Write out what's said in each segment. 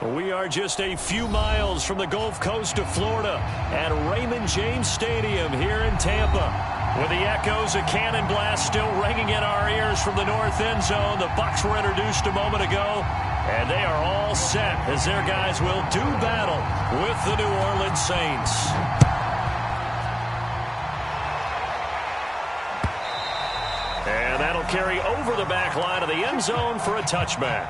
We are just a few miles from the Gulf Coast of Florida at Raymond James Stadium here in Tampa. With the echoes of cannon blast still ringing in our ears from the north end zone, the Bucs were introduced a moment ago, and they are all set as their guys will do battle with the New Orleans Saints. And that'll carry over the back line of the end zone for a touchback.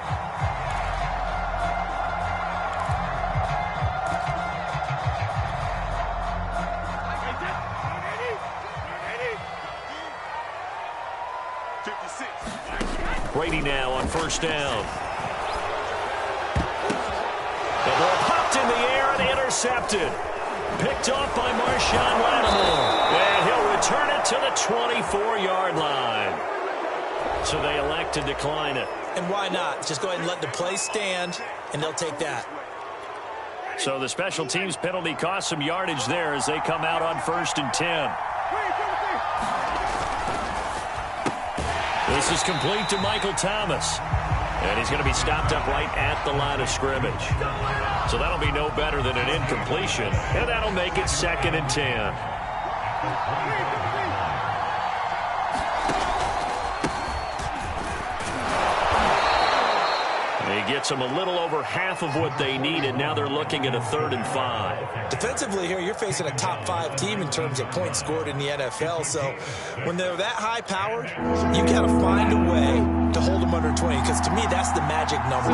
Brady now on first down. The ball popped in the air and intercepted. Picked off by Marshawn Lattimore. And he'll return it to the 24-yard line. So they elect to decline it. And why not? Just go ahead and let the play stand, and they'll take that. So the special teams penalty cost some yardage there as they come out on 1st and 10. This is complete to Michael Thomas. And he's going to be stopped up right at the line of scrimmage. So that'll be no better than an incompletion. And that'll make it 2nd and 10. He gets them a little over half of what they needed. Now they're looking at a 3rd and 5. Defensively here, you're facing a top 5 team in terms of points scored in the NFL. So when they're that high-powered, you got to find a way to hold them under 20. Because to me, that's the magic number.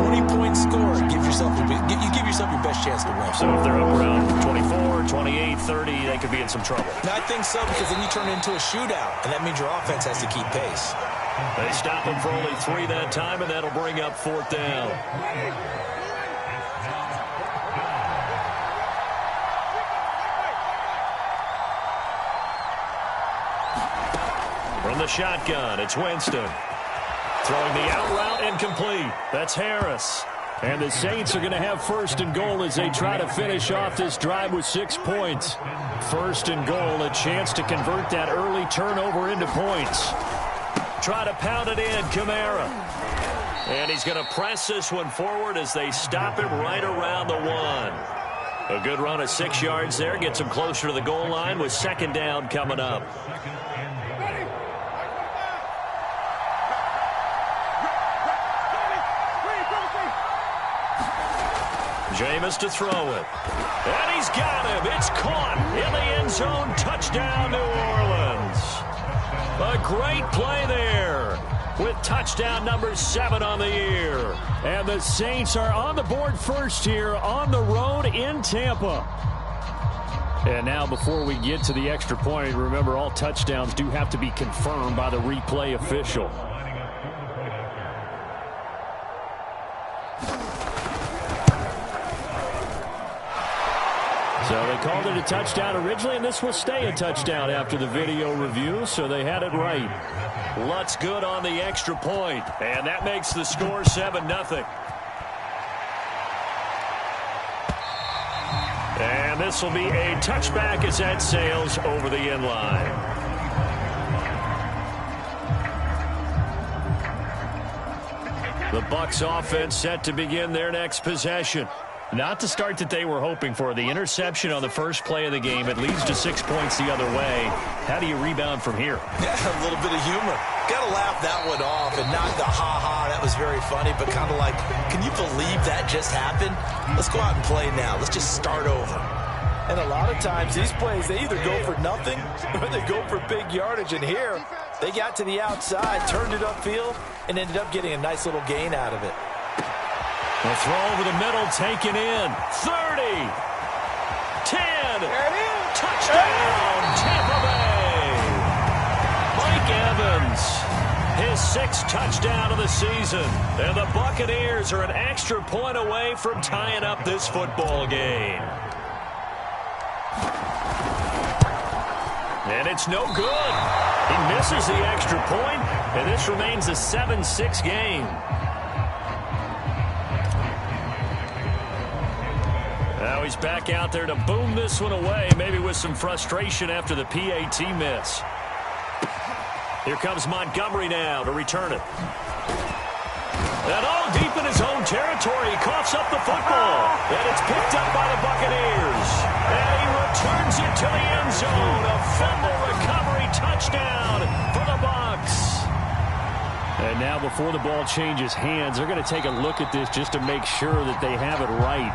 20-point score. You give yourself your best chance to win. So if they're up around 24, 28, 30, they could be in some trouble. And I think so, because then you turn it into a shootout. And that means your offense has to keep pace. They stop him for only 3 that time, and that'll bring up 4th down. From the shotgun, it's Winston. Throwing the out route incomplete. That's Harris. And the Saints are going to have 1st and goal as they try to finish off this drive with 6 points. 1st and goal, a chance to convert that early turnover into points. Try to pound it in, Kamara. And he's going to press this one forward as they stop him right around the 1. A good run of 6 yards there. Gets him closer to the goal line with 2nd down coming up. Jameis to throw it. And he's got him. It's caught in the end zone. Touchdown, New Orleans. A great play there with touchdown number 7 on the year. And the Saints are on the board first here on the road in Tampa. And now before we get to the extra point, remember all touchdowns do have to be confirmed by the replay official. So they called it a touchdown originally, and this will stay a touchdown after the video review, so they had it right. Lutz good on the extra point, and that makes the score 7-0. And this will be a touchback as that sails over the end line. The Bucs offense set to begin their next possession. Not the start that they were hoping for. The interception on the first play of the game. It leads to 6 points the other way. How do you rebound from here? Yeah, a little bit of humor. Got to laugh that one off and not the ha-ha. That was very funny, but kind of like, can you believe that just happened? Let's go out and play now. Let's just start over. And a lot of times these plays, they either go for nothing or they go for big yardage. And here, they got to the outside, turned it upfield, and ended up getting a nice little gain out of it. The throw over the middle, taken in. 30. 10. Touchdown, Tampa Bay. Mike Evans, his 6th touchdown of the season. And the Buccaneers are an extra point away from tying up this football game. And it's no good. He misses the extra point, and this remains a 7-6 game. Now he's back out there to boom this one away, maybe with some frustration after the PAT miss. Here comes Montgomery now to return it. And all deep in his own territory, he coughs up the football. And it's picked up by the Buccaneers. And he returns it to the end zone. A fumble recovery touchdown for the Bucs. And now before the ball changes hands, they're going to take a look at this just to make sure that they have it right.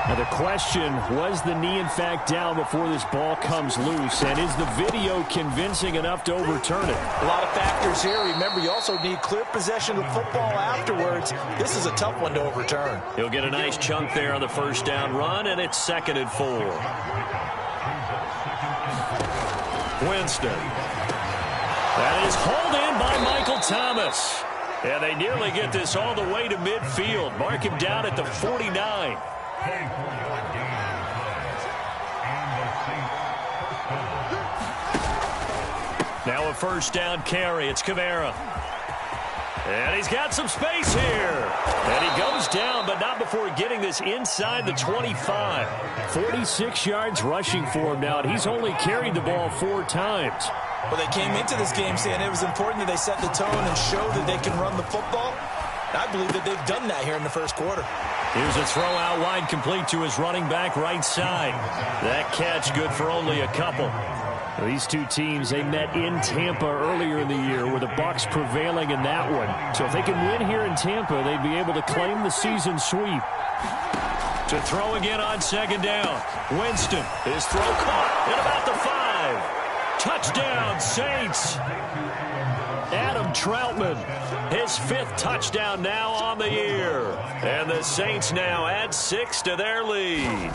Now the question, was the knee in fact down before this ball comes loose? And is the video convincing enough to overturn it? A lot of factors here. Remember, you also need clear possession of the football afterwards. This is a tough one to overturn. He'll get a nice chunk there on the first down run, and it's 2nd and 4. Winston. That is hauled in by Michael Thomas. And they nearly get this all the way to midfield. Mark him down at the 49. Now a first down carry. It's Kamara. And he's got some space here. And he goes down, but not before getting this inside the 25. 46 yards rushing for him now, and he's only carried the ball 4 times. Well, they came into this game saying it was important that they set the tone and show that they can run the football. I believe that they've done that here in the first quarter. Here's a throw out wide, complete to his running back right side. That catch good for only a couple. These two teams, they met in Tampa earlier in the year with the Bucs prevailing in that one. So if they can win here in Tampa, they'd be able to claim the season sweep. To throw again on 2nd down. Winston, his throw caught at about the 5. Touchdown, Saints. Adam Troutman, his 5th touchdown now on the year. And the Saints now add 6 to their lead.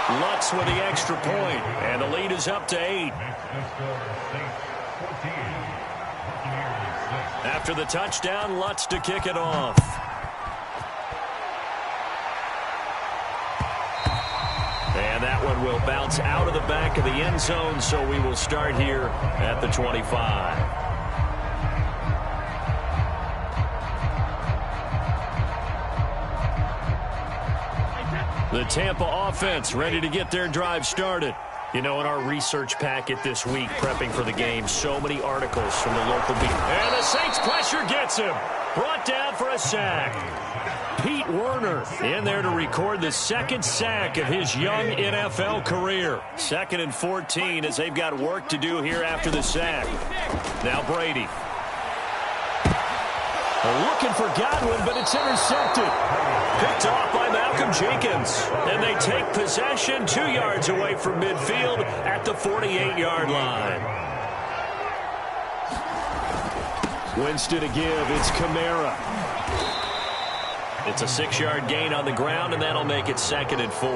Lutz with the extra point, and the lead is up to 8. After the touchdown, Lutz to kick it off. And that one will bounce out of the back of the end zone, so we will start here at the 25. The Tampa offense ready to get their drive started. You know, in our research packet this week, prepping for the game, so many articles from the local beat. And the Saints pressure gets him. Brought down for a sack. Pete Werner in there to record the 2nd sack of his young NFL career. 2nd and 14 as they've got work to do here after the sack. Now Brady. Looking for Godwin, but it's intercepted. Picked off by Malcolm Jenkins. And they take possession 2 yards away from midfield at the 48-yard line. Winston to give. It's Kamara. It's a 6-yard gain on the ground, and that'll make it 2nd and 4.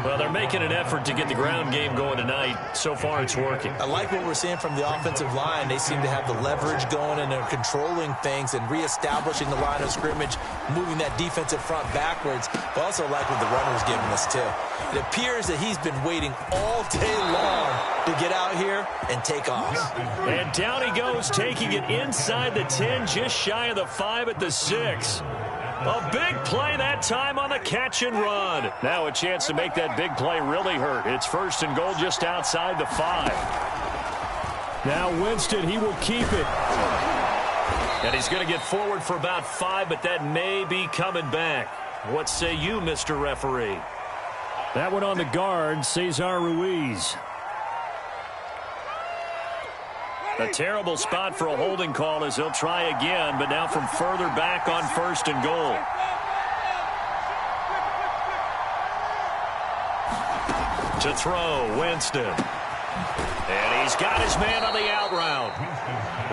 Well, they're making an effort to get the ground game going tonight. So far, it's working. I like what we're seeing from the offensive line. They seem to have the leverage going, and they're controlling things and reestablishing the line of scrimmage, moving that defensive front backwards. But also like what the runner's giving us, too. It appears that he's been waiting all day long to get out here and take off. And down he goes, taking it inside the 10, just shy of the 5 at the 6. A big play that time on the catch and run. Now a chance to make that big play really hurt. It's 1st and goal just outside the 5. Now Winston, he will keep it. And he's going to get forward for about 5, but that may be coming back. What say you, Mr. Referee? That one on the guard, Cesar Ruiz. A terrible spot for a holding call as they'll try again, but now from further back on 1st and goal. To throw, Winston. And he's got his man on the out route.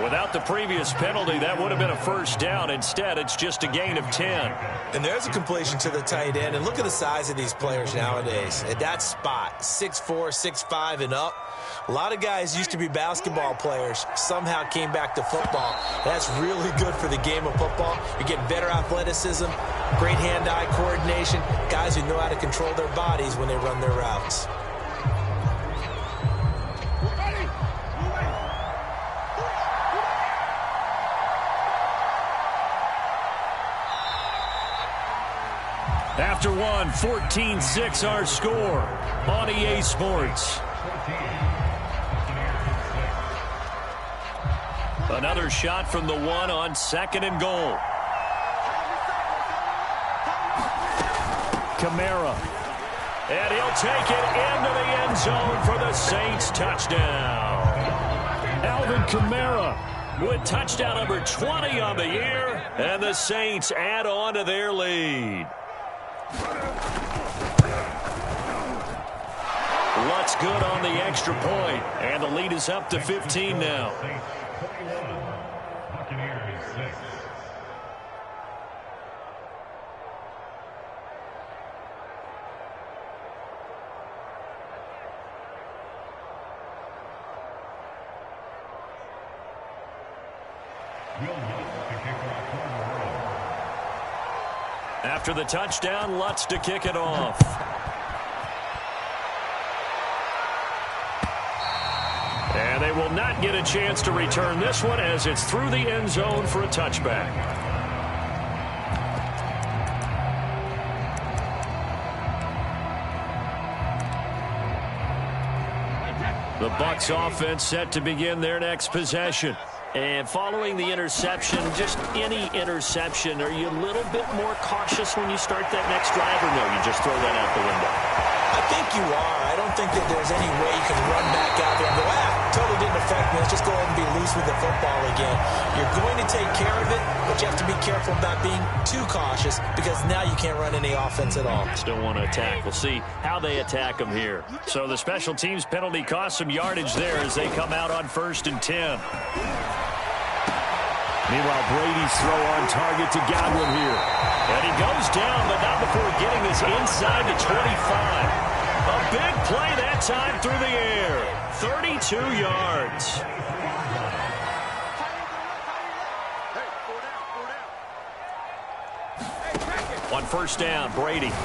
Without the previous penalty, that would have been a 1st down. Instead, it's just a gain of 10. And there's a completion to the tight end. And look at the size of these players nowadays. At that spot, 6'4", 6'5", and up. A lot of guys used to be basketball players, somehow came back to football. That's really good for the game of football. You're getting better athleticism, great hand-eye coordination, guys who know how to control their bodies when they run their routes. After one, 14-6 our score on EA Sports. Another shot from the one on 2nd and goal. Kamara. And he'll take it into the end zone for the Saints touchdown. Alvin Kamara with touchdown number 20 on the year. And the Saints add on to their lead. Lutt's good on the extra point. And the lead is up to 15 now. Buccaneers 6. After the touchdown, Lutz to kick it off. And they will not get a chance to return this one as it's through the end zone for a touchback. The Bucs offense set to begin their next possession. And following the interception, just any interception, are you a little bit more cautious when you start that next drive, or no, you just throw that out the window? I think you are. I don't think that there's any way you can run back out there and go, totally didn't affect me. Let's just go ahead and be loose with the football again. You're going to take care of it, but you have to be careful about being too cautious because now you can't run any offense at all. Still want to attack. We'll see how they attack them here. So the special teams penalty cost some yardage there as they come out on 1st and 10. Meanwhile, Brady's throw on target to Godwin here. And he goes down, but not before getting this inside the 25. A big play that time through the air. 32 yards. On 1st down, Brady. Over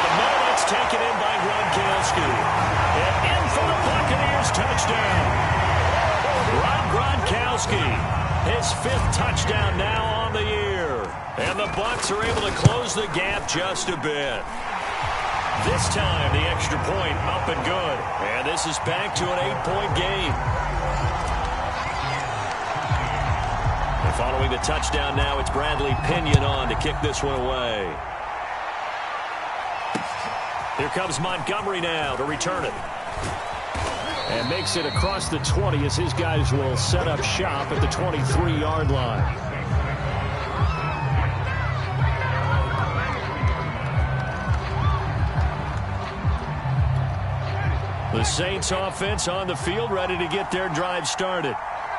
the middle, it's taken in by Gronkowski. And in for the Buccaneers touchdown. Rob Gronkowski, his 5th touchdown now on the year. And the Bucs are able to close the gap just a bit. This time, the extra point up and good. And this is back to an 8-point game. And following the touchdown now, it's Bradley Pinion on to kick this one away. Here comes Montgomery now to return it. And makes it across the 20 as his guys will set up shop at the 23-yard line. The Saints offense on the field, ready to get their drive started.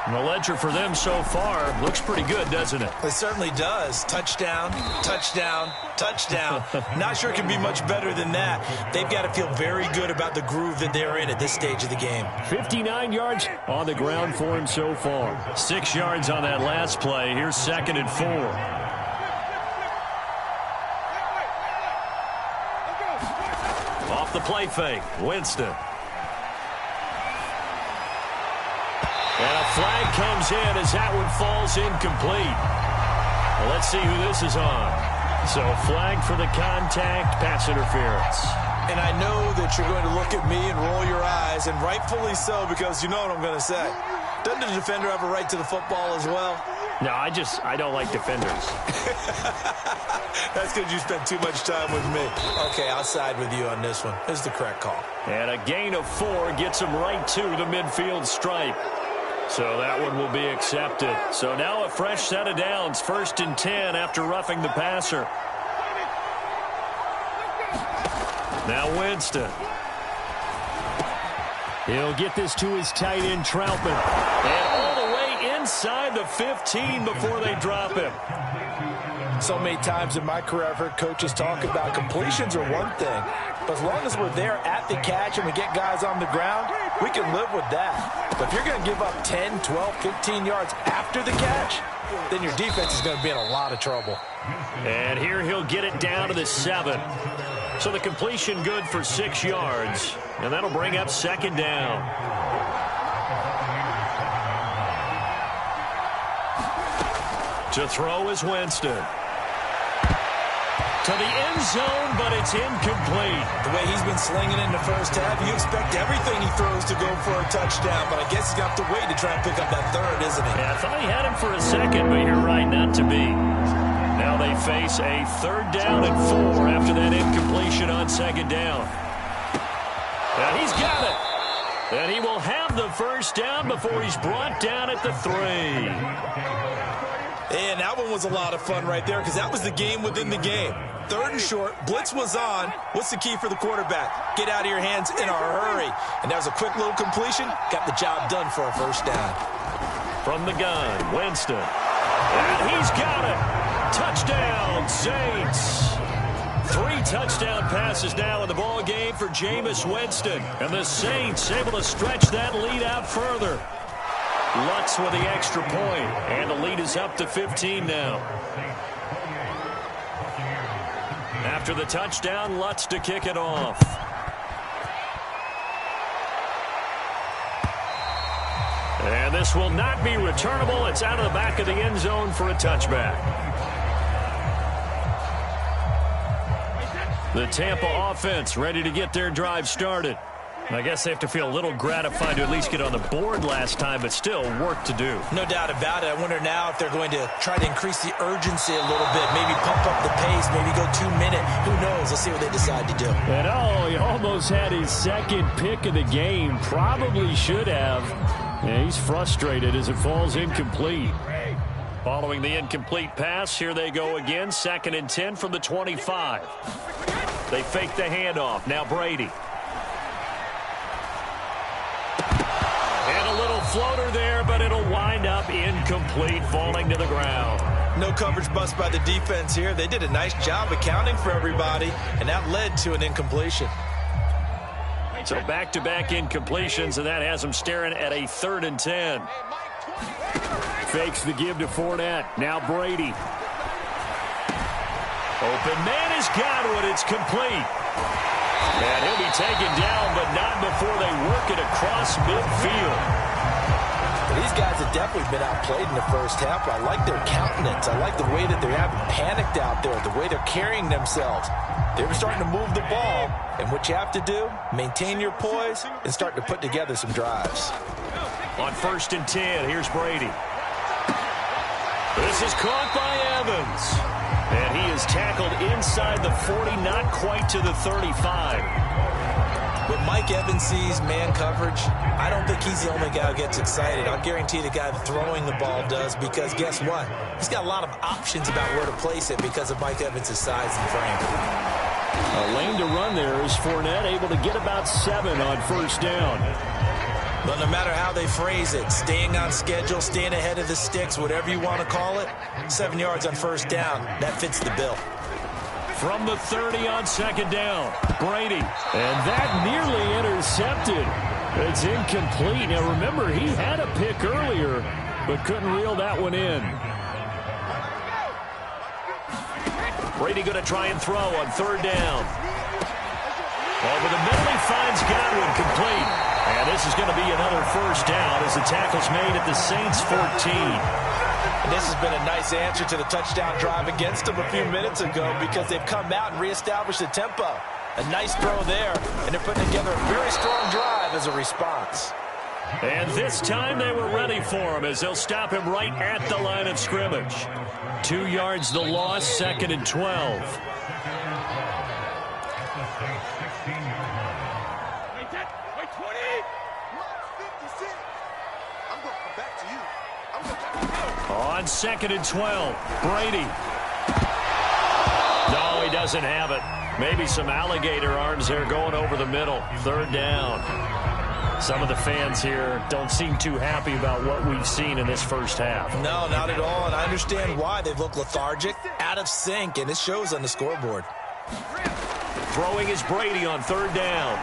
And the ledger for them so far looks pretty good, doesn't it? It certainly does. Touchdown, touchdown, touchdown. Not sure it can be much better than that. They've got to feel very good about the groove that they're in at this stage of the game. 59 yards on the ground for him so far. 6 yards on that last play. Here's 2nd and 4. Off the play fake, Winston. And a flag comes in as that one falls incomplete. Well, let's see who this is on. So flag for the contact, pass interference. And I know that you're going to look at me and roll your eyes, and rightfully so, because you know what I'm going to say. Doesn't the defender have a right to the football as well? No, I don't like defenders. That's because you spent too much time with me. Okay, I'll side with you on this one. This is the correct call. And a gain of 4 gets him right to the midfield stripe. So that one will be accepted. So now a fresh set of downs. 1st and 10 after roughing the passer. Now Winston. He'll get this to his tight end, Troutman. And all the way inside the 15 before they drop him. So many times in my career I've heard coaches talk about completions are one thing. But as long as we're there at the catch and we get guys on the ground, we can live with that. But if you're going to give up 10, 12, 15 yards after the catch, then your defense is going to be in a lot of trouble. And here he'll get it down to the 7. So the completion good for 6 yards. And that'll bring up 2nd down. To throw is Winston. to the end zone, but it's incomplete. The way he's been slinging in the first half, you expect everything he throws to go for a touchdown, but I guess he's going to have to wait to try and pick up that third, isn't he? Yeah, I thought he had him for a second, but you're right, not to be. Now they face a 3rd down and 4 after that incompletion on 2nd down. And he's got it. And he will have the first down before he's brought down at the 3. And that one was a lot of fun right there because that was the game within the game. 3rd and short, blitz was on. What's the key for the quarterback? Get out of your hands in a hurry. And that was a quick little completion. Got the job done for a first down. From the gun, Winston. And he's got it. Touchdown, Saints. 3 touchdown passes now in the ball game for Jameis Winston. And the Saints able to stretch that lead out further. Lutz with the extra point, and the lead is up to 15 now. After the touchdown, Lutz to kick it off. And this will not be returnable. It's out of the back of the end zone for a touchback. The Tampa offense ready to get their drive started. I guess they have to feel a little gratified to at least get on the board last time, but still work to do. No doubt about it. I wonder now if they're going to try to increase the urgency a little bit, maybe pump up the pace, maybe go 2-minute. Who knows? Let's see what they decide to do. And he almost had his 2nd pick of the game. Probably should have. Yeah, he's frustrated as it falls incomplete. Following the incomplete pass, here they go again. 2nd and 10 from the 25. They fake the handoff. Now Brady. Floater there, but it'll wind up incomplete, falling to the ground. No coverage bust by the defense here. They did a nice job accounting for everybody, and that led to an incompletion. So back-to-back incompletions, and that has them staring at a 3rd and 10. Fakes the give to Fournette. Now Brady. Open man has got one. It's complete. And he'll be taken down, but not before they work it across midfield. These guys have definitely been outplayed in the first half. I like their countenance. I like the way that they haven't panicked out there, the way they're carrying themselves. They were starting to move the ball, and what you have to do, maintain your poise and start to put together some drives. On 1st and 10, here's Brady. This is caught by Evans. And he is tackled inside the 40, not quite to the 35. When Mike Evans sees man coverage, I don't think he's the only guy who gets excited. I'll guarantee the guy throwing the ball does, because guess what? He's got a lot of options about where to place it because of Mike Evans' size and frame. A lane to run there is Fournette able to get about 7 on 1st down. But no matter how they phrase it, staying on schedule, staying ahead of the sticks, whatever you want to call it, 7 yards on 1st down, that fits the bill. From the 30 on 2nd down, Brady. And that nearly intercepted. It's incomplete. Now remember, he had a pick earlier, but couldn't reel that one in. Brady going to try and throw on 3rd down. Over the middle, he finds Godwin, complete. And this is going to be another 1st down as the tackle's made at the Saints 14. And this has been a nice answer to the touchdown drive against them a few minutes ago, because they've come out and reestablished the tempo. A nice throw there, and they're putting together a very strong drive as a response. And this time they were ready for him as they'll stop him right at the line of scrimmage. 2 yards the loss, 2nd and 12. On 2nd and 12, Brady. No, he doesn't have it. Maybe some alligator arms there going over the middle. 3rd down. Some of the fans here don't seem too happy about what we've seen in this first half. No, not at all, and I understand why. They look lethargic, out of sync, and it shows on the scoreboard. Throwing is Brady on 3rd down.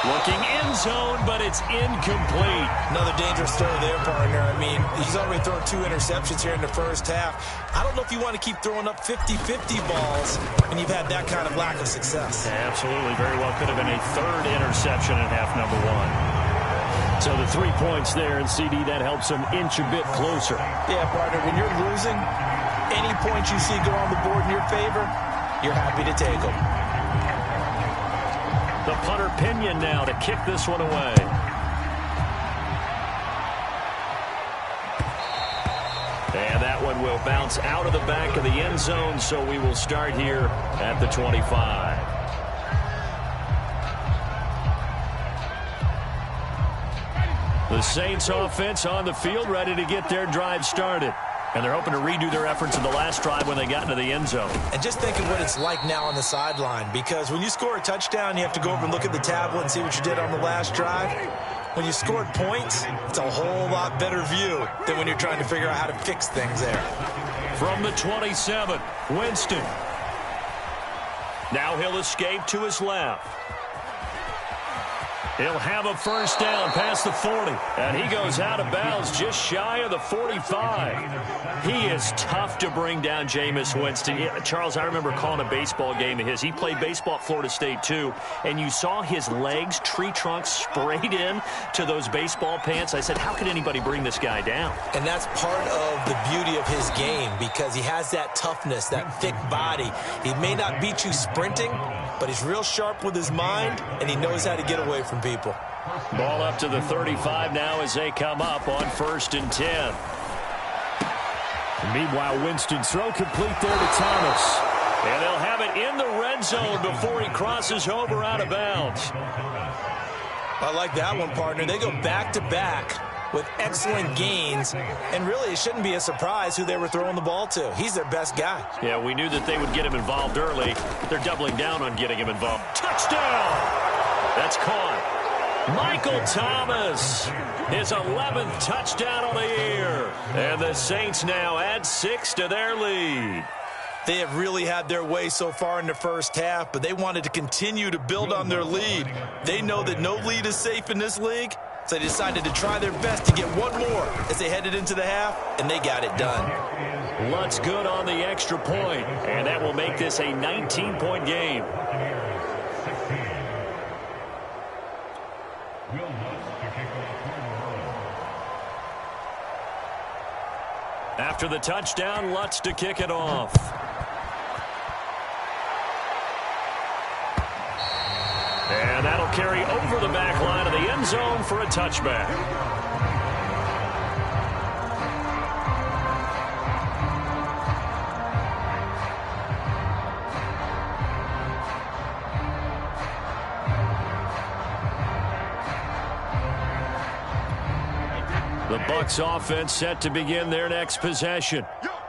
Looking end zone, but it's incomplete. Another dangerous throw there, partner. I mean, he's already thrown 2 interceptions here in the first half. I don't know if you want to keep throwing up 50-50 balls when you've had that kind of lack of success. Yeah, absolutely. Very well could have been a 3rd interception in half number 1. So the 3 points there, and CD, that helps them inch a bit closer. Yeah, partner, when you're losing, any points you see go on the board in your favor, you're happy to take them. The punter Pinion now to kick this one away. And that one will bounce out of the back of the end zone, so we will start here at the 25. The Saints offense on the field, ready to get their drive started. And they're hoping to redo their efforts in the last drive when they got into the end zone. And just think of what it's like now on the sideline, because when you score a touchdown, you have to go over and look at the tablet and see what you did on the last drive. When you scored points, it's a whole lot better view than when you're trying to figure out how to fix things there. From the 27, Winston. Now he'll escape to his left. He'll have a first down past the 40. And he goes out of bounds just shy of the 45. He is tough to bring down, Jameis Winston. Yeah, Charles, I remember calling a baseball game of his. He played baseball at Florida State, too. And you saw his legs, tree trunks sprayed in to those baseball pants. I said, how could anybody bring this guy down? And that's part of the beauty of his game, because he has that toughness, that thick body. He may not beat you sprinting, but he's real sharp with his mind, and he knows how to get away from people. Ball up to the 35 now as they come up on 1st and 10. Meanwhile, Winston's throw complete there to Thomas. And they'll have it in the red zone before he crosses over out of bounds. I like that one, partner. They go back-to-back with excellent gains, and really it shouldn't be a surprise who they were throwing the ball to. He's their best guy. Yeah, we knew that they would get him involved early. They're doubling down on getting him involved. Touchdown! That's caught. Michael Thomas, his 11th touchdown on the year. And the Saints now add 6 to their lead. They have really had their way so far in the first half, but they wanted to continue to build on their lead. They know that no lead is safe in this league, so they decided to try their best to get one more as they headed into the half, and they got it done. Lutz good on the extra point, and that will make this a 19-point game. After the touchdown, Lutz to kick it off. And that'll carry over the back line of the end zone for a touchback. The Bucs offense set to begin their next possession.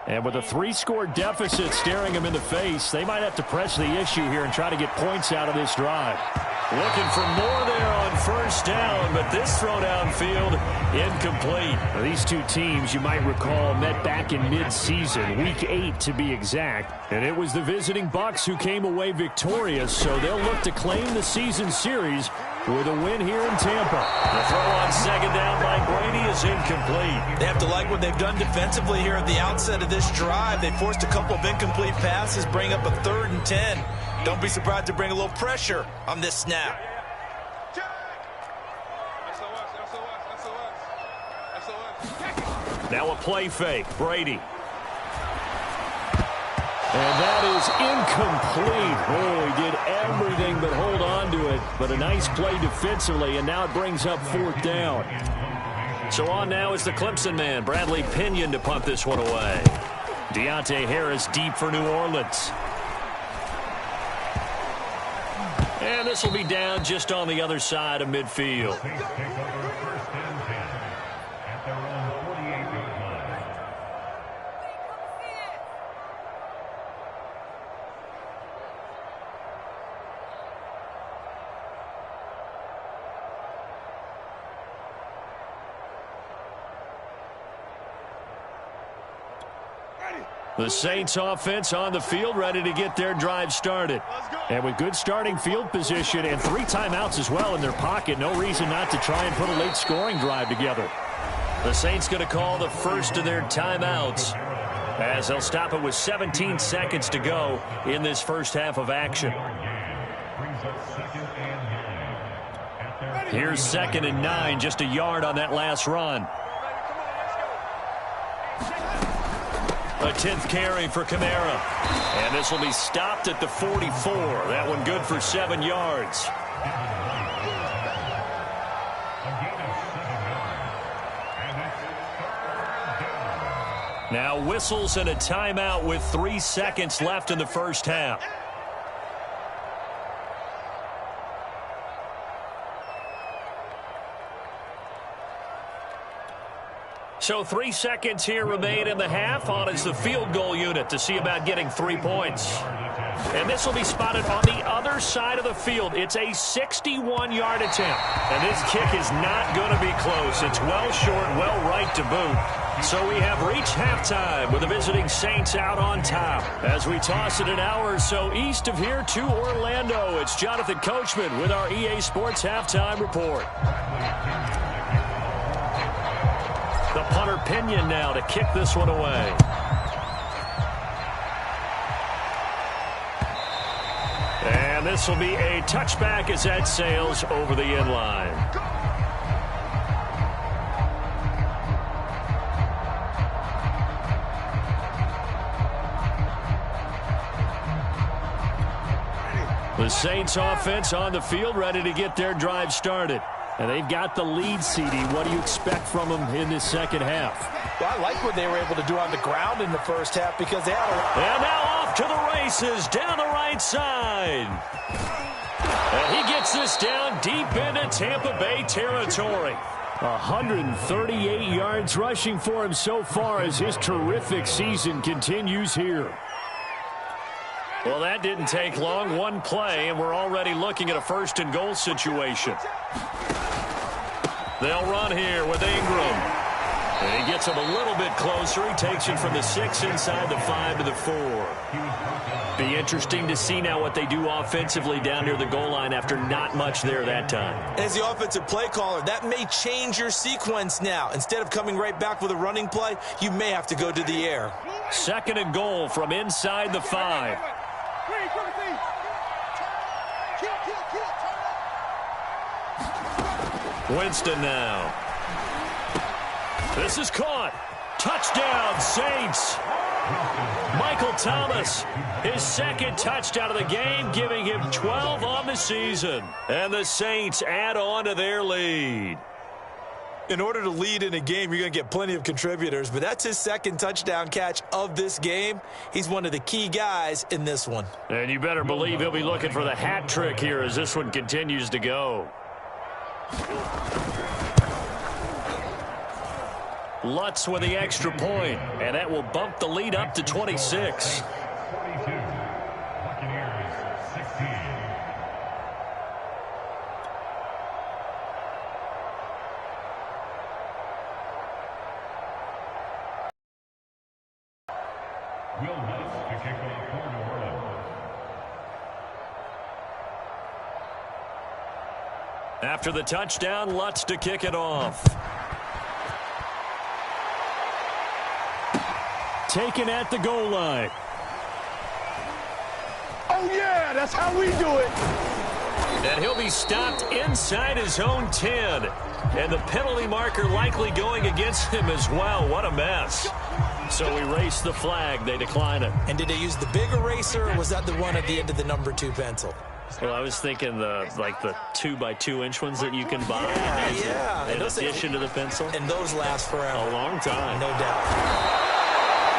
And with a 3-score deficit staring them in the face, they might have to press the issue here and try to get points out of this drive. Looking for more there on 1st down, but this throw downfield incomplete. Now, these two teams, you might recall, met back in mid-season, Week 8 to be exact. And it was the visiting Bucs who came away victorious, so they'll look to claim the season series with a win here in Tampa. The throw on 2nd down by Brady is incomplete. They have to like what they've done defensively here at the outset of this drive. They forced a couple of incomplete passes, bring up a 3rd and 10. Don't be surprised to bring a little pressure on this snap. Now a play fake. Brady. And that is incomplete. Oh, he did everything but hold on to it. But a nice play defensively, and now it brings up 4th down. So on now is the Clemson man, Bradley Pinion, to punt this one away. Deontay Harris deep for New Orleans. And this will be down just on the other side of midfield. The Saints offense on the field, ready to get their drive started. And with good starting field position and 3 timeouts as well in their pocket, no reason not to try and put a late scoring drive together. The Saints going to call the first of their timeouts as they'll stop it with 17 seconds to go in this first half of action. Here's 2nd and 9, just a yard on that last run. A 10th carry for Kamara. And this will be stopped at the 44. That one good for 7 yards. Now whistles and a timeout with 3 seconds left in the first half. So 3 seconds here remain in the half. On is the field goal unit to see about getting 3 points. And this will be spotted on the other side of the field. It's a 61-yard attempt. And this kick is not going to be close. It's well short, well right to boot. So we have reached halftime with the visiting Saints out on top. As we toss it an hour or so east of here to Orlando, it's Jonathan Coachman with our EA Sports Halftime Report. The punter Pinion now to kick this one away. And this will be a touchback as that sails over the end line. The Saints offense on the field ready to get their drive started. And they've got the lead, CD. What do you expect from them in this second half? Well, I like what they were able to do on the ground in the first half because they had a... And now off to the races down the right side. And he gets this down deep into Tampa Bay territory. 138 yards rushing for him so far as his terrific season continues here. Well, that didn't take long. One play, and we're already looking at a first and goal situation. They'll run here with Ingram. And he gets him a little bit closer. He takes him from the 6 inside the 5 to the 4. Be interesting to see now what they do offensively down near the goal line after not much there that time. As the offensive play caller, that may change your sequence now. Instead of coming right back with a running play, you may have to go to the air. Second and goal from inside the 5. Winston now. This is caught. Touchdown, Saints. Michael Thomas, his second touchdown of the game, giving him 12 on the season. And the Saints add on to their lead. In order to lead in a game, you're going to get plenty of contributors, but that's his second touchdown catch of this game. He's one of the key guys in this one. And you better believe he'll be looking for the hat trick here as this one continues to go. Lutz with the extra point, and that will bump the lead up to 26. After the touchdown, Lutz to kick it off. Taken at the goal line. Oh, yeah, that's how we do it. And he'll be stopped inside his own 10. And the penalty marker likely going against him as well. What a mess. So erase the flag. They decline it. And did they use the big eraser, or was that the one at the end of the number 2 pencil? Well, I was thinking the 2x2-inch ones that you can buy. Yeah. In addition to the pencil. And those last forever. A long time. No doubt.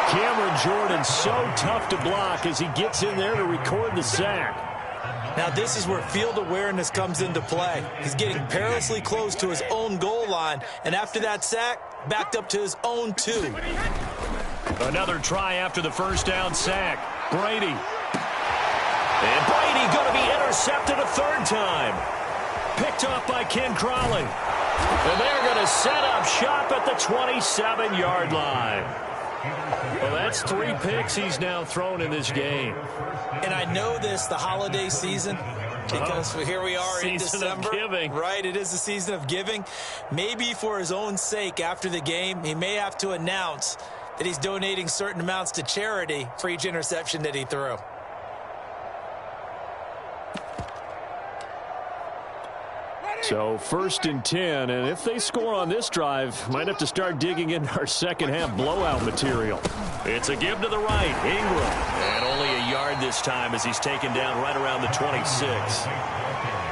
Cameron Jordan so tough to block as he gets in there to record the sack. Now this is where field awareness comes into play. He's getting perilously close to his own goal line, and after that sack, backed up to his own 2. Another try after the first down sack. Brady. And Brady going to be intercepted a third time. Picked off by Ken Crawley. And they're going to set up shop at the 27-yard line. Well, that's 3 picks he's now thrown in this game. And I know this, the holiday season, because here we are in December. Season of giving. Right, it is the season of giving. Maybe for his own sake after the game, he may have to announce that he's donating certain amounts to charity for each interception that he threw. So 1st and 10, and if they score on this drive, might have to start digging into our second half blowout material. It's a give to the right, Ingram. And only a yard this time as he's taken down right around the 26.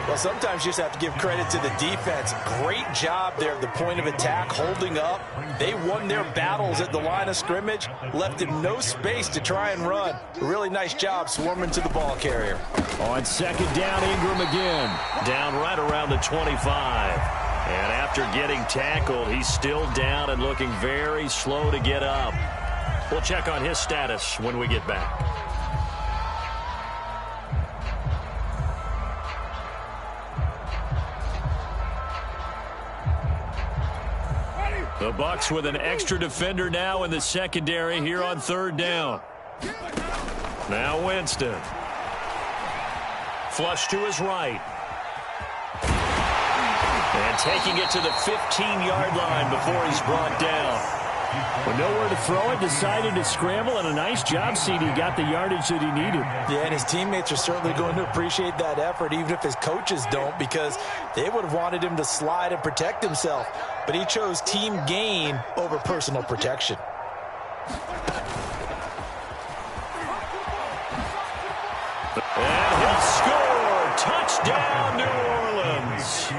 Well, sometimes you just have to give credit to the defense. Great job there at the point of attack, holding up. They won their battles at the line of scrimmage, left him no space to try and run. A really nice job swarming to the ball carrier. On 2nd down, Ingram again. Down right around the 25. And after getting tackled, he's still down and looking very slow to get up. We'll check on his status when we get back. The Bucs with an extra defender now in the secondary here on 3rd down. Now Winston. Flush to his right. And taking it to the 15-yard line before he's brought down. With nowhere to throw it, decided to scramble, and a nice job, CD. Got the yardage that he needed. Yeah, and his teammates are certainly going to appreciate that effort, even if his coaches don't, because they would have wanted him to slide and protect himself. But he chose team gain over personal protection. And he'll score. Touchdown, New Orleans.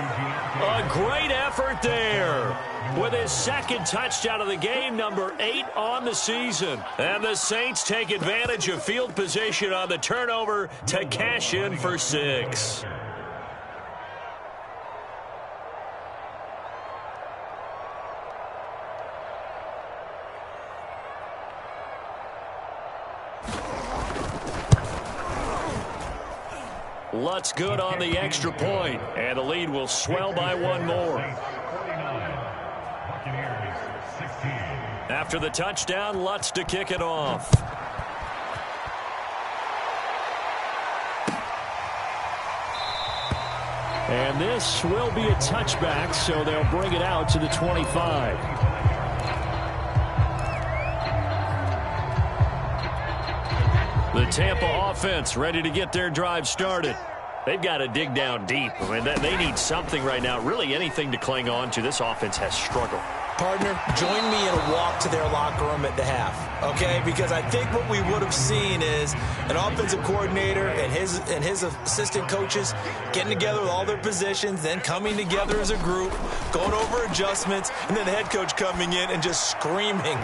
A great effort there. With his 2nd touchdown of the game, number 8 on the season. And the Saints take advantage of field position on the turnover to cash in for 6. Lutz good on the extra point, and the lead will swell by 1 more. After the touchdown, Lutz to kick it off. And this will be a touchback, so they'll bring it out to the 25. The Tampa offense ready to get their drive started. They've got to dig down deep. I mean, they need something right now, really anything to cling on to. This offense has struggled. Partner, join me in a walk to their locker room at the half, okay? Because I think what we would have seen is an offensive coordinator and his assistant coaches getting together with all their positions, then coming together as a group, going over adjustments, and then the head coach coming in and just screaming,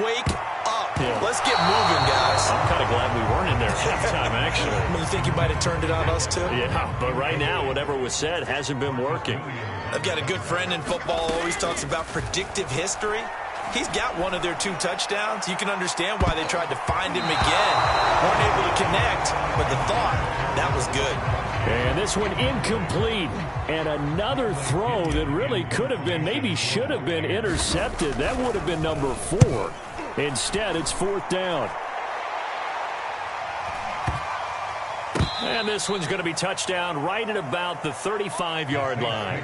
"Wake up. Yeah. Let's get moving, guys." I'm kind of glad we weren't in there halftime, actually. You think you might have turned it on us, too? Yeah, but right now, whatever was said hasn't been working. I've got a good friend in football who always talks about predictive history. He's got one of their 2 touchdowns. You can understand why they tried to find him again. Weren't able to connect, but the thought, that was good. And this one incomplete. And another throw that really could have been, maybe should have been intercepted. That would have been number 4. Instead, it's 4th down. And this one's going to be touchdown right at about the 35-yard line.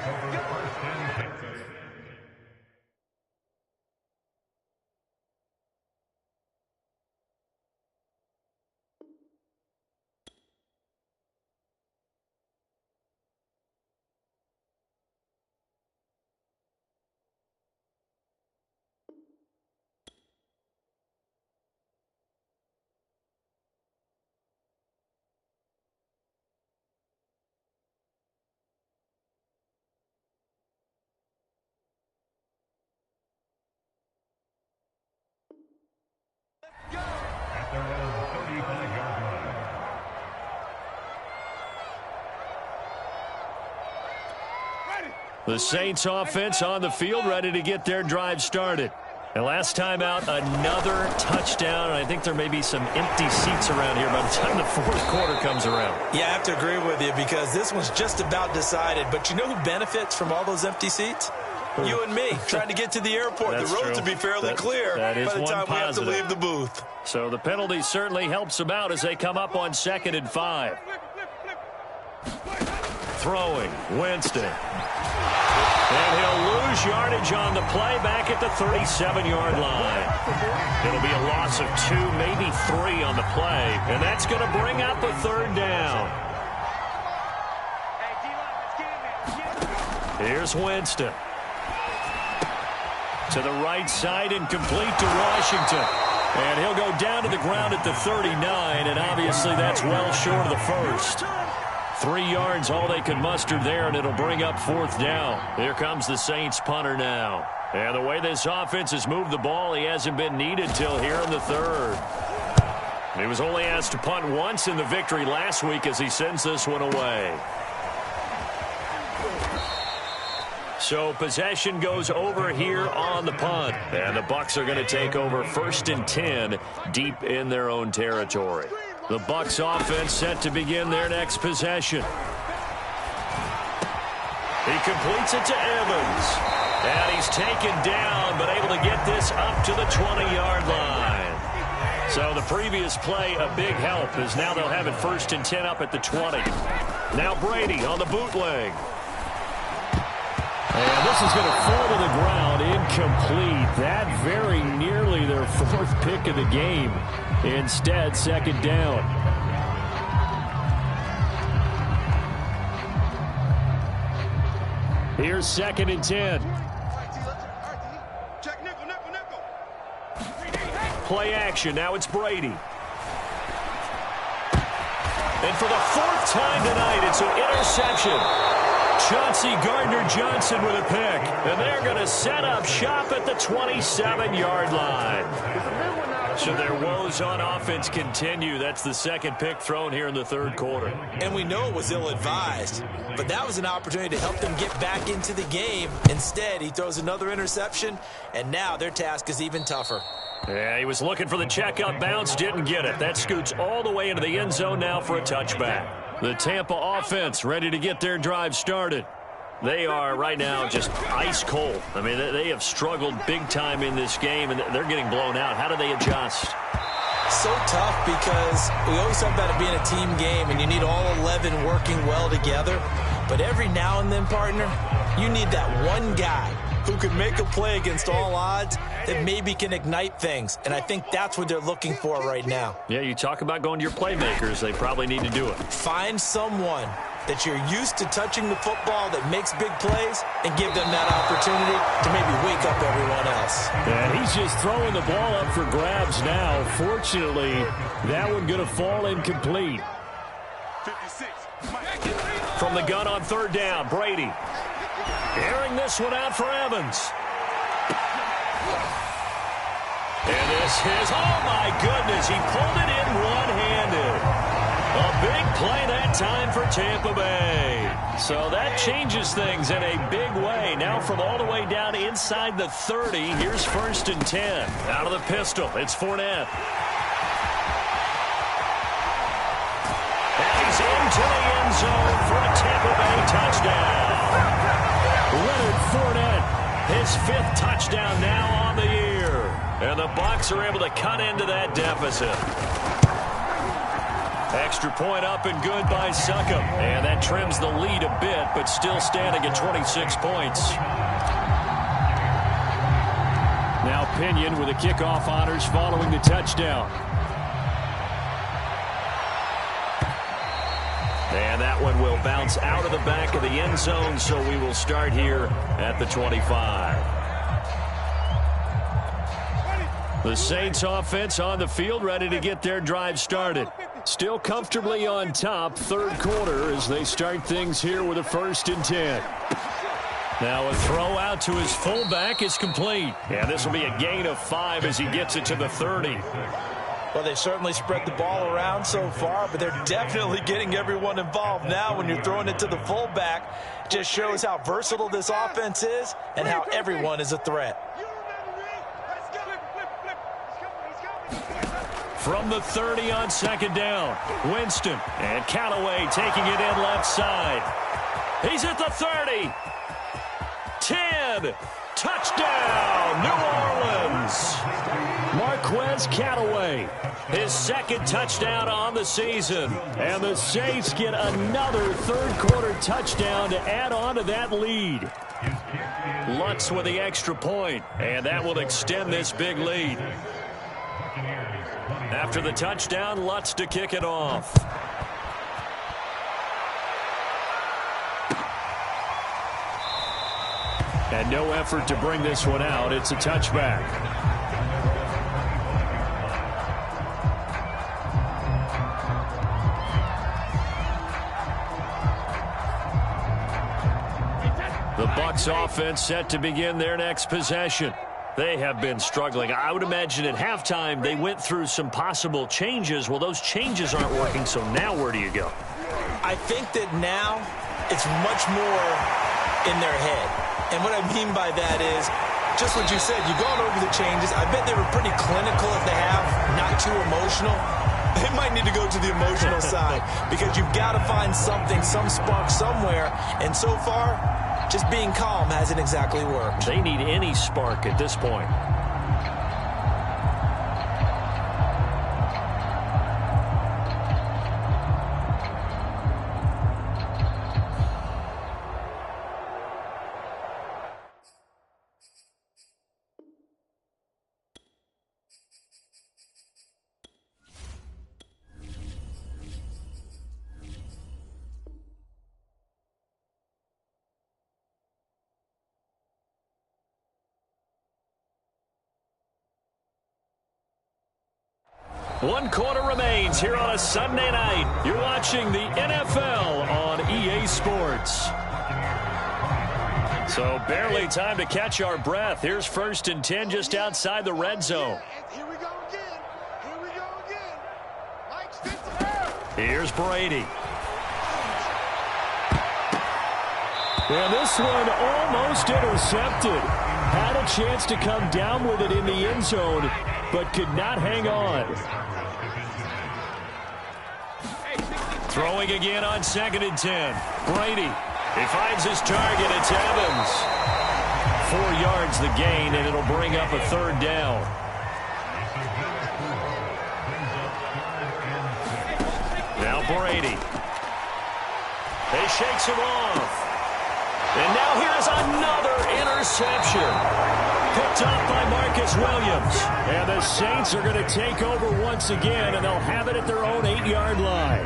The Saints offense on the field ready to get their drive started. And last time out, another touchdown. And I think there may be some empty seats around here by the time the 4th quarter comes around. Yeah, I have to agree with you because this one's just about decided. But you know who benefits from all those empty seats? You and me, trying to get to the airport. That's the road true. to be fairly clear by the time positive. we have to leave the booth. So the penalty certainly helps them out as they come up on 2nd and 5. Throwing, Winston. And he'll lose yardage on the play back at the 37-yard line. It'll be a loss of 2, maybe 3 on the play. And that's going to bring up a 3rd down. Here's Winston. To the right side, incomplete to Washington. And he'll go down to the ground at the 39, and obviously that's well short of the first. 3 yards, all they could muster there, and it'll bring up 4th down. Here comes the Saints punter now. And the way this offense has moved the ball, he hasn't been needed till here in the 3rd. He was only asked to punt once in the victory last week as he sends this one away. So possession goes over here on the punt. And the Bucs are going to take over 1st and 10 deep in their own territory. The Bucs offense set to begin their next possession. He completes it to Evans. And he's taken down, but able to get this up to the 20-yard line. So the previous play, a big help, as now they'll have it 1st and 10 up at the 20. Now Brady on the bootleg. And this is going to fall to the ground, incomplete. That very nearly their 4th pick of the game. Instead, 2nd down. Here's 2nd and 10. Play action. Now it's Brady. And for the 4th time tonight, it's an interception. Chauncey Gardner-Johnson with a pick. And they're going to set up shop at the 27-yard line. So their woes on offense continue. That's the 2nd pick thrown here in the 3rd quarter. And we know it was ill-advised, but that was an opportunity to help them get back into the game. Instead, he throws another interception, and now their task is even tougher. Yeah, he was looking for the checkout bounce, didn't get it. That scoots all the way into the end zone now for a touchback. The Tampa offense ready to get their drive started. They are right now just ice cold. I mean, they have struggled big time in this game, and they're getting blown out. How do they adjust? So tough because we always talk about it being a team game, and you need all 11 working well together. But every now and then, partner, you need that one guy who can make a play against all odds that maybe can ignite things. And I think that's what they're looking for right now. Yeah, you talk about going to your playmakers. They probably need to do it. Find someone that you're used to touching the football that makes big plays and give them that opportunity to maybe wake up everyone else. And he's just throwing the ball up for grabs now. Fortunately, that one going to fall incomplete. 56. From the gun on 3rd down, Brady. Airing this one out for Evans. And this is, oh my goodness, he pulled it in one-handed. A big play that time for Tampa Bay. So that changes things in a big way. Now from all the way down inside the 30, here's 1st and 10. Out of the pistol, it's Fournette. And he's into the end zone for a Tampa Bay touchdown. Leonard Fournette, his 5th touchdown now on the year. And the Bucs are able to cut into that deficit. Extra point up and good by Succop. And that trims the lead a bit, but still standing at 26 points. Now Pinion with the kickoff honors following the touchdown. And that one will bounce out of the back of the end zone, so we will start here at the 25. The Saints offense on the field ready to get their drive started. Still comfortably on top, 3rd quarter as they start things here with a 1st and 10. Now a throw out to his fullback is complete. And this will be a gain of 5 as he gets it to the 30. Well, they certainly spread the ball around so far, but they're definitely getting everyone involved now when you're throwing it to the fullback. It just shows how versatile this offense is and how everyone is a threat. From the 30 on 2nd down, Winston and Callaway taking it in left side. He's at the 30. 10. Touchdown, New Orleans. Marquez Callaway, his 2nd touchdown on the season. And the Saints get another 3rd quarter touchdown to add on to that lead. Lutz with the extra point, and that will extend this big lead. After the touchdown, Lutz to kick it off. And no effort to bring this one out. It's a touchback. The Bucs offense set to begin their next possession. They have been struggling. I would imagine at halftime they went through some possible changes. Well, those changes aren't working, so now where do you go? I think that now it's much more in their head. And what I mean by that is just what you said. You've gone over the changes. I bet they were pretty clinical if they have, not too emotional. They might need to go to the emotional side because you've got to find something, some spark somewhere. And so far, just being calm hasn't exactly worked. They need any spark at this point. One quarter remains here on a Sunday night. You're watching the NFL on EA Sports. So barely time to catch our breath. Here's 1st and 10 just outside the red zone. Here we go again. Here we go again. Mike Spencer. Here's Brady. And this one almost intercepted. Had a chance to come down with it in the end zone, but could not hang on. Throwing again on 2nd and 10. Brady. He finds his target. It's Evans. 4 yards the gain, and it'll bring up a 3rd down. Now Brady. He shakes him off. And now here's another interception. Picked off by Marcus Williams. And the Saints are going to take over once again, and they'll have it at their own 8-yard line.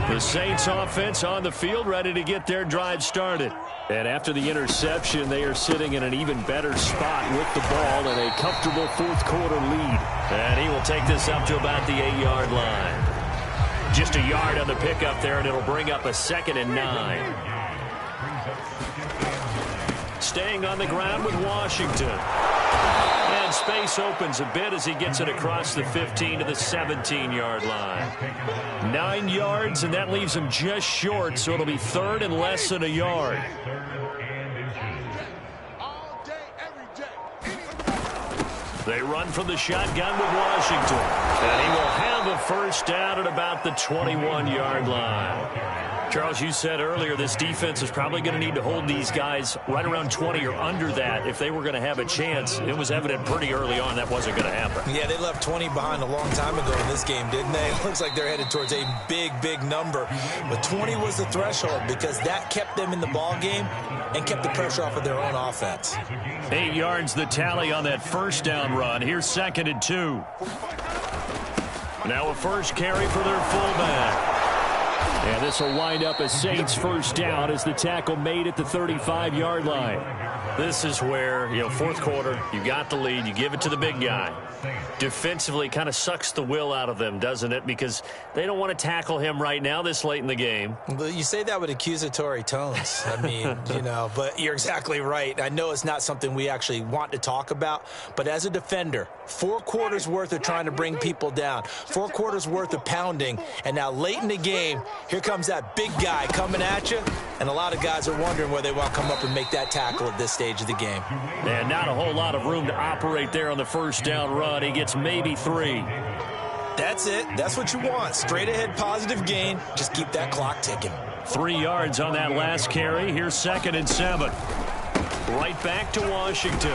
The Saints offense on the field ready to get their drive started. And after the interception, they are sitting in an even better spot with the ball and a comfortable 4th quarter lead. And he will take this up to about the 8-yard line. Just a yard on the pickup there, and it'll bring up a 2nd and 9. Staying on the ground with Washington. And space opens a bit as he gets it across the 15 to the 17-yard line. 9 yards, and that leaves him just short, so it'll be 3rd and less than a yard. All day, every day. They run from the shotgun with Washington. And he will have a 1st down at about the 21-yard line. Charles, you said earlier this defense is probably going to need to hold these guys right around 20 or under that if they were going to have a chance. It was evident pretty early on that wasn't going to happen. Yeah, they left 20 behind a long time ago in this game, didn't they? It looks like they're headed towards a big, big number. But 20 was the threshold because that kept them in the ball game and kept the pressure off of their own offense. 8 yards the tally on that 1st down run. Here's 2nd and 2. Now a 1st carry for their fullback. And this will wind up a Saints 1st down as the tackle made at the 35-yard line. This is where, 4th quarter, you got the lead, you give it to the big guy. Defensively kind of sucks the will out of them, doesn't it? Because they don't want to tackle him right now this late in the game. Well, you say that with accusatory tones. I mean, but you're exactly right. I know it's not something we actually want to talk about, but as a defender, 4 quarters worth of trying to bring people down, 4 quarters worth of pounding, and now late in the game, here comes that big guy coming at you, and a lot of guys are wondering where they want to come up and make that tackle at this stage of the game. And not a whole lot of room to operate there on the 1st down run. He gets maybe 3. That's it. That's what you want. Straight ahead positive gain. Just keep that clock ticking. 3 yards on that last carry. Here's 2nd and 7. Right back to Washington.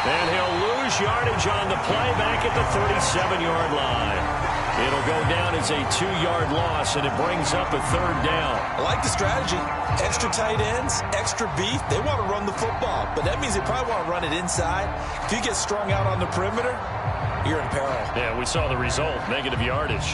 And he'll lose yardage on the play back at the 37-yard line. It'll go down as a 2-yard loss, and it brings up a 3rd down. I like the strategy. Extra tight ends, extra beef. They want to run the football, but that means they probably want to run it inside. If you get strung out on the perimeter, you're in peril. Yeah, we saw the result, negative yardage.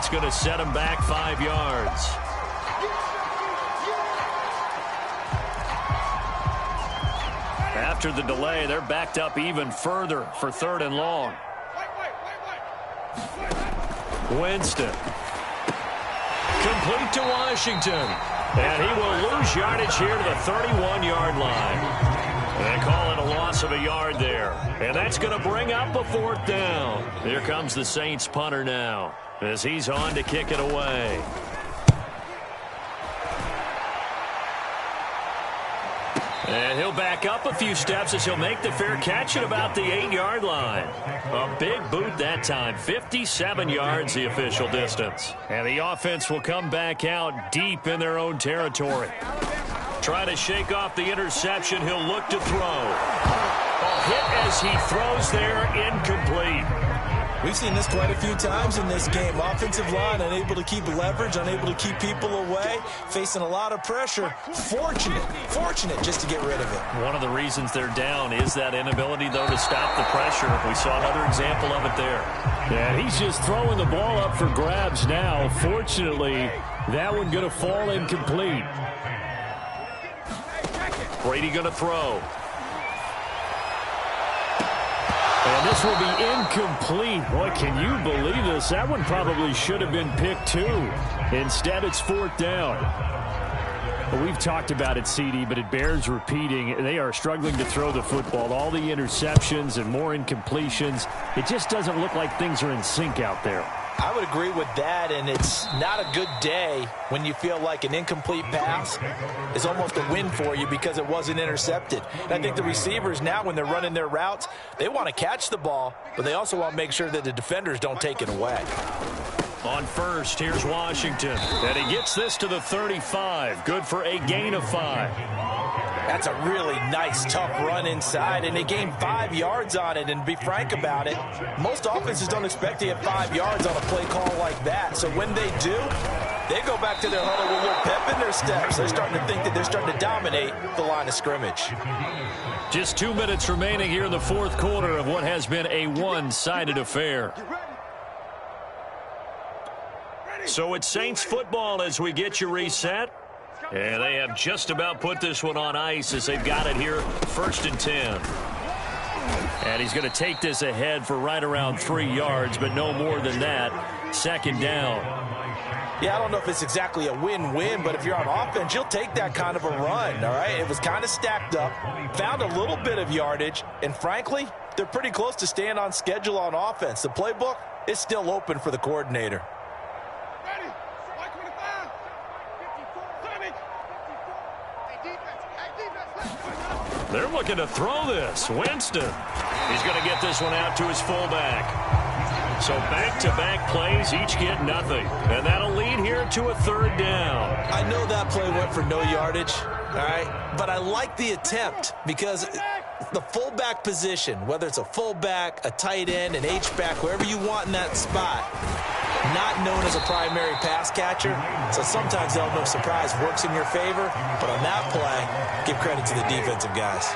That's going to set him back 5 yards. After the delay, they're backed up even further for 3rd and long. Winston. Complete to Washington. And he will lose yardage here to the 31-yard line. They call it a loss of a yard there. And that's going to bring up a 4th down. Here comes the Saints punter now as he's on to kick it away. And he'll back up a few steps as he'll make the fair catch at about the 8-yard line. A big boot that time. 57 yards the official distance. And the offense will come back out deep in their own territory. Try to shake off the interception. He'll look to throw. A hit as he throws there, incomplete. We've seen this quite a few times in this game. Offensive line unable to keep leverage, unable to keep people away, facing a lot of pressure. Fortunate just to get rid of it. One of the reasons they're down is that inability, though, to stop the pressure. We saw another example of it there. Yeah, he's just throwing the ball up for grabs now. Fortunately, that one going to fall incomplete. Brady going to throw. And this will be incomplete. Boy, can you believe this? That one probably should have been picked too. Instead, it's 4th down. Well, we've talked about it, CD, but it bears repeating. They are struggling to throw the football. All the interceptions and more incompletions. It just doesn't look like things are in sync out there. I would agree with that, and it's not a good day when you feel like an incomplete pass is almost a win for you because it wasn't intercepted. And I think the receivers now, when they're running their routes, they want to catch the ball, but they also want to make sure that the defenders don't take it away. On first, here's Washington. And he gets this to the 35. Good for a gain of 5. That's a really nice, tough run inside, and they gained 5 yards on it. And to be frank about it, most offenses don't expect to get 5 yards on a play call like that. So when they do, they go back to their huddle with a little pep in their steps. They're starting to think that they're starting to dominate the line of scrimmage. Just 2 minutes remaining here in the 4th quarter of what has been a one-sided affair. So it's Saints football as we get you reset. And they have just about put this one on ice as they've got it here, 1st and 10. And he's going to take this ahead for right around 3 yards, but no more than that. 2nd down. Yeah, I don't know if it's exactly a win-win, but if you're on offense, you'll take that kind of a run, all right? It was kind of stacked up, found a little bit of yardage, and frankly, they're pretty close to staying on schedule on offense. The playbook is still open for the coordinator. They're looking to throw this. Winston. He's going to get this one out to his fullback. So back-to-back plays, each get nothing. And that'll lead here to a 3rd down. I know that play went for no yardage, all right? But I like the attempt because the fullback position, whether it's a fullback, a tight end, an H-back, wherever you want in that spot, not known as a primary pass catcher, so sometimes the element of surprise works in your favor, but on that play, give credit to the defensive guys.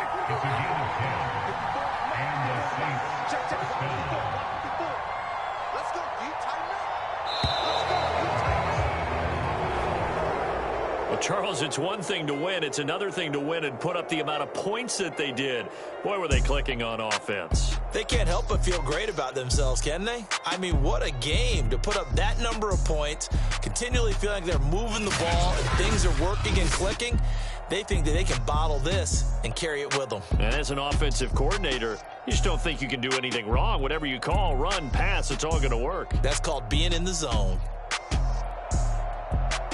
Well, Charles, it's one thing to win. It's another thing to win and put up the amount of points that they did. Boy, were they clicking on offense. They can't help but feel great about themselves, can they? I mean, what a game to put up that number of points, continually feeling like they're moving the ball and things are working and clicking. They think that they can bottle this and carry it with them. And as an offensive coordinator, you just don't think you can do anything wrong. Whatever you call, run, pass, it's all going to work. That's called being in the zone.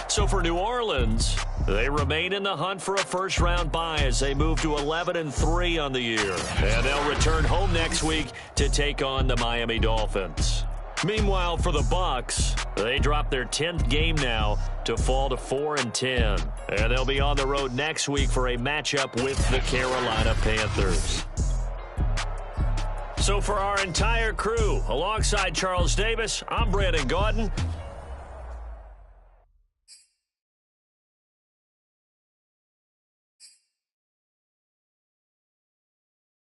So for New Orleans, they remain in the hunt for a first-round bye as they move to 11-3 on the year. And they'll return home next week to take on the Miami Dolphins. Meanwhile, for the Bucs, they drop their 10th game now to fall to 4-10. And they'll be on the road next week for a matchup with the Carolina Panthers. So for our entire crew, alongside Charles Davis, I'm Brandon Gaudin.